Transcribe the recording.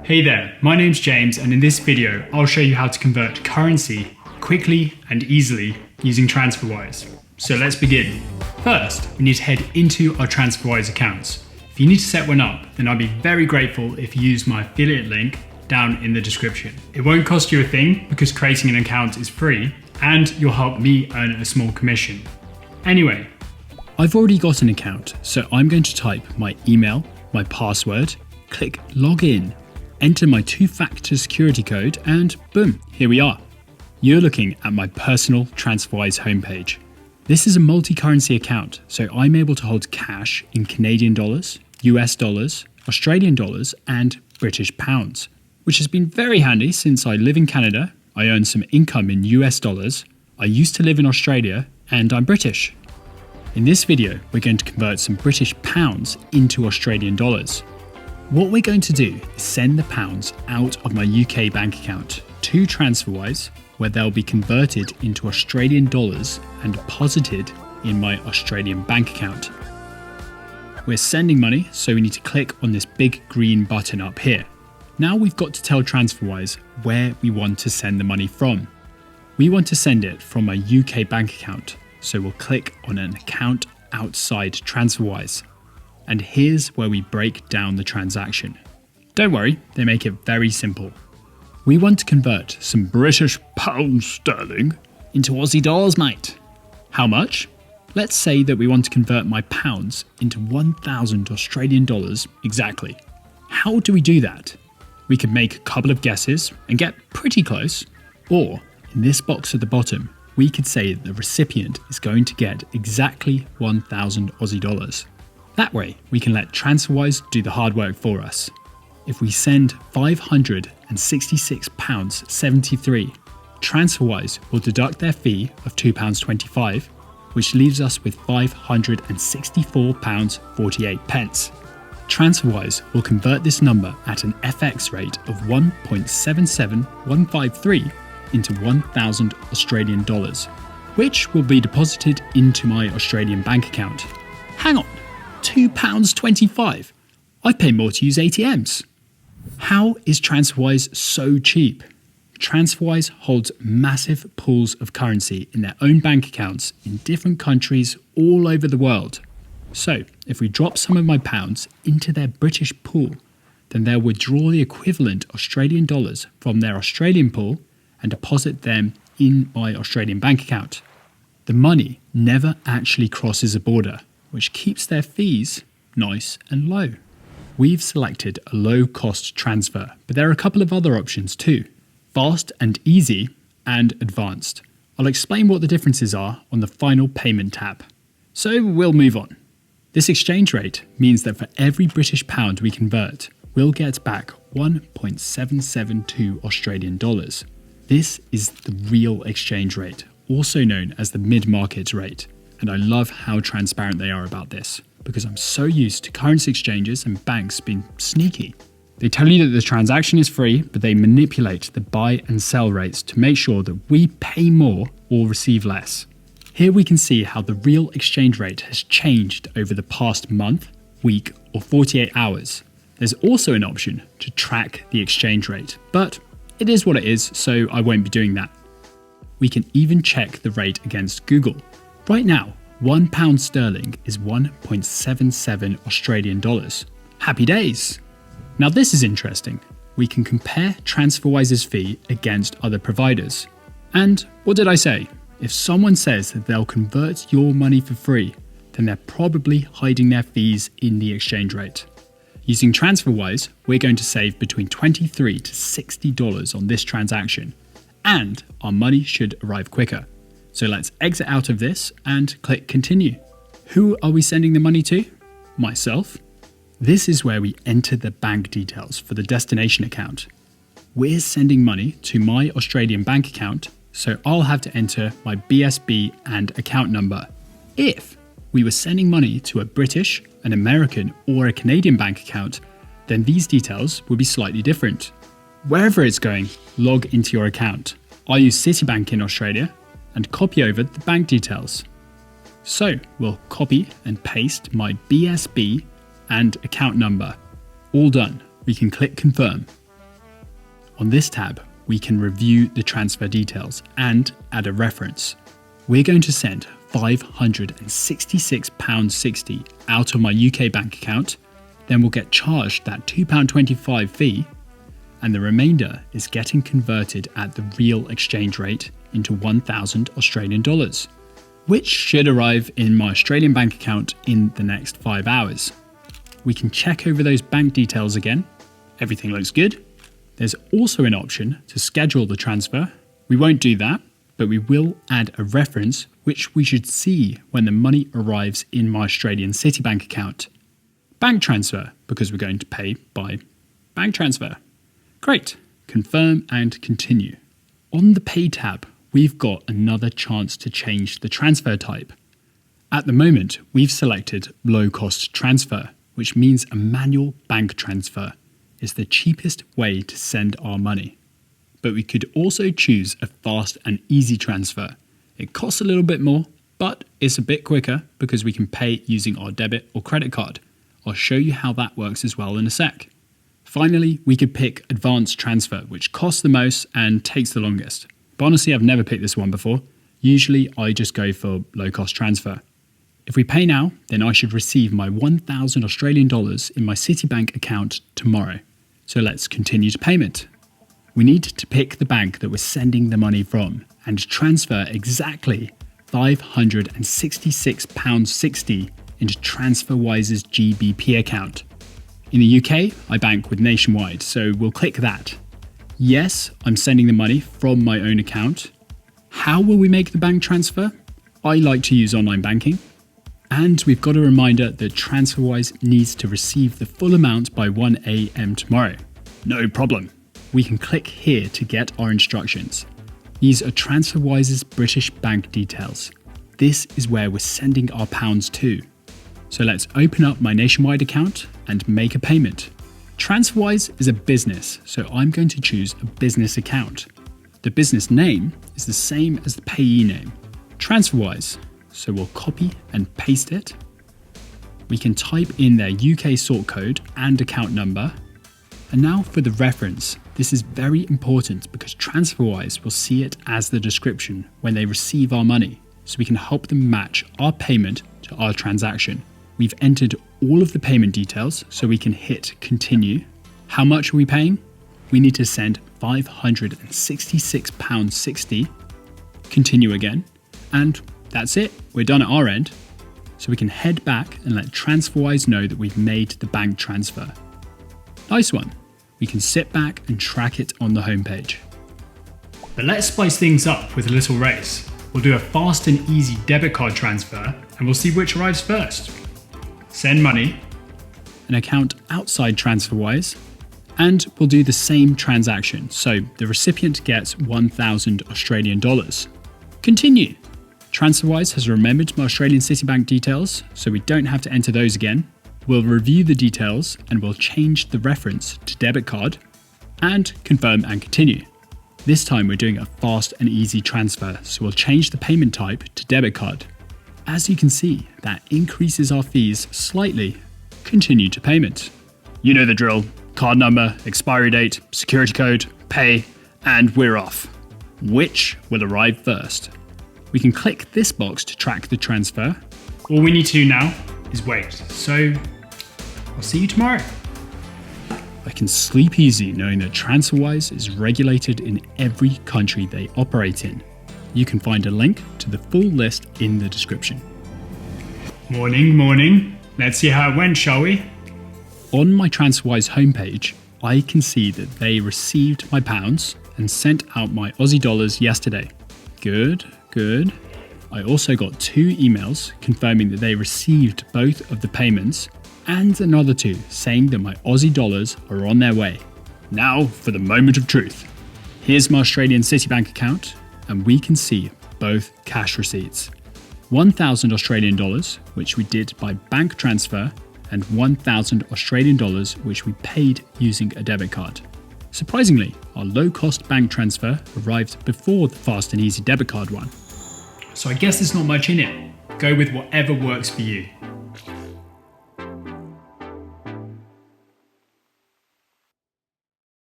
Hey there, my name's James, and in this video I'll show you how to convert currency quickly and easily using TransferWise. So let's begin. First, we need to head into our TransferWise accounts. If you need to set one up, then I'd be very grateful if you use my affiliate link down in the description. It won't cost you a thing because creating an account is free, and you'll help me earn a small commission. Anyway, I've already got an account, so I'm going to type my email, my password, click login, enter my two-factor security code, and boom, here we are. You're looking at my personal TransferWise homepage. This is a multi-currency account, so I'm able to hold cash in Canadian dollars, US dollars, Australian dollars, and British pounds, which has been very handy since I live in Canada, I earn some income in US dollars, I used to live in Australia, and I'm British. In this video, we're going to convert some British pounds into Australian dollars. What we're going to do is send the pounds out of my UK bank account to TransferWise, where they'll be converted into Australian dollars and deposited in my Australian bank account. We're sending money, so we need to click on this big green button up here. Now we've got to tell TransferWise where we want to send the money from. We want to send it from my UK bank account, so we'll click on an account outside TransferWise. And here's where we break down the transaction. Don't worry, they make it very simple. We want to convert some British pounds sterling into Aussie dollars, mate. How much? Let's say that we want to convert my pounds into 1,000 Australian dollars exactly. How do we do that? We could make a couple of guesses and get pretty close, or in this box at the bottom, we could say that the recipient is going to get exactly 1,000 Aussie dollars. That way, we can let TransferWise do the hard work for us. If we send £566.73, TransferWise will deduct their fee of £2.25, which leaves us with £564.48. TransferWise will convert this number at an FX rate of 1.77153 into 1,000 Australian dollars, which will be deposited into my Australian bank account. Hang on. £2.25. I pay more to use ATMs. How is TransferWise so cheap? TransferWise holds massive pools of currency in their own bank accounts in different countries all over the world. So, if we drop some of my pounds into their British pool, then they'll withdraw the equivalent Australian dollars from their Australian pool and deposit them in my Australian bank account. The money never actually crosses a border, which keeps their fees nice and low. We've selected a low-cost transfer, but there are a couple of other options too: fast and easy and advanced. I'll explain what the differences are on the final payment tab. So we'll move on. This exchange rate means that for every British pound we convert, we'll get back 1.772 Australian dollars. This is the real exchange rate, also known as the mid-market rate. And I love how transparent they are about this, because I'm so used to currency exchanges and banks being sneaky. They tell you that the transaction is free, but they manipulate the buy and sell rates to make sure that we pay more or receive less. Here we can see how the real exchange rate has changed over the past month, week, or 48 hours. There's also an option to track the exchange rate, but it is what it is, so I won't be doing that. We can even check the rate against Google. Right now, £1 sterling is 1.77 Australian dollars. Happy days! Now this is interesting. We can compare TransferWise's fee against other providers. And what did I say? If someone says that they'll convert your money for free, then they're probably hiding their fees in the exchange rate. Using TransferWise, we're going to save between $23 to $60 on this transaction, and our money should arrive quicker. So let's exit out of this and click continue. Who are we sending the money to? Myself. This is where we enter the bank details for the destination account. We're sending money to my Australian bank account, so I'll have to enter my BSB and account number. If we were sending money to a British, an American, or a Canadian bank account, then these details will be slightly different. Wherever it's going, log into your account. I use Citibank in Australia, and copy over the bank details. So we'll copy and paste my BSB and account number. All done. We can click confirm. On this tab, we can review the transfer details and add a reference. We're going to send £566.60 out of my UK bank account, then we'll get charged that £2.25 fee, and the remainder is getting converted at the real exchange rate into 1,000 Australian dollars, which should arrive in my Australian bank account in the next 5 hours. We can check over those bank details again. Everything looks good. There's also an option to schedule the transfer. We won't do that, but we will add a reference which we should see when the money arrives in my Australian Citibank account. Bank transfer, because we're going to pay by bank transfer. Great. Confirm and continue. On the Pay tab, we've got another chance to change the transfer type. At the moment, we've selected low-cost transfer, which means a manual bank transfer is the cheapest way to send our money. But we could also choose a fast and easy transfer. It costs a little bit more, but it's a bit quicker because we can pay using our debit or credit card. I'll show you how that works as well in a sec. Finally, we could pick advanced transfer, which costs the most and takes the longest. But honestly, I've never picked this one before. Usually, I just go for low-cost transfer. If we pay now, then I should receive my 1,000 Australian dollars in my Citibank account tomorrow. So let's continue to payment. We need to pick the bank that we're sending the money from and transfer exactly £566.60 into TransferWise's GBP account. In the UK, I bank with Nationwide, so we'll click that. Yes, I'm sending the money from my own account. How will we make the bank transfer? I like to use online banking. And we've got a reminder that TransferWise needs to receive the full amount by 1 AM tomorrow. No problem. We can click here to get our instructions. These are TransferWise's British bank details. This is where we're sending our pounds to. So let's open up my Nationwide account and make a payment. TransferWise is a business, so I'm going to choose a business account. The business name is the same as the payee name, TransferWise, so we'll copy and paste it. We can type in their UK sort code and account number. And now for the reference. This is very important because TransferWise will see it as the description when they receive our money, so we can help them match our payment to our transaction. We've entered all of the payment details, so we can hit continue. How much are we paying? We need to send £566.60. Continue again. And that's it. We're done at our end. So we can head back and let TransferWise know that we've made the bank transfer. Nice one. We can sit back and track it on the homepage. But let's spice things up with a little race. We'll do a fast and easy debit card transfer and we'll see which arrives first. Send money. An account outside TransferWise. And we'll do the same transaction. So the recipient gets 1,000 Australian dollars. Continue. TransferWise has remembered my Australian Citibank details, so we don't have to enter those again. We'll review the details and we'll change the reference to debit card and confirm and continue. This time we're doing a fast and easy transfer, so we'll change the payment type to debit card. As you can see, that increases our fees slightly. Continue to payment. You know the drill. Card number, expiry date, security code, pay, and we're off. Which will arrive first? We can click this box to track the transfer. All we need to do now is wait. So I'll see you tomorrow. I can sleep easy knowing that TransferWise is regulated in every country they operate in. You can find a link to the full list in the description. Morning. Let's see how it went, shall we? On my TransferWise homepage, I can see that they received my pounds and sent out my Aussie dollars yesterday. Good. I also got 2 emails confirming that they received both of the payments and another 2 saying that my Aussie dollars are on their way. Now for the moment of truth. Here's my Australian Citibank account and we can see both cash receipts. 1,000 Australian dollars, which we did by bank transfer, and 1,000 Australian dollars, which we paid using a debit card. Surprisingly, our low-cost bank transfer arrived before the fast and easy debit card one. So I guess there's not much in it. Go with whatever works for you.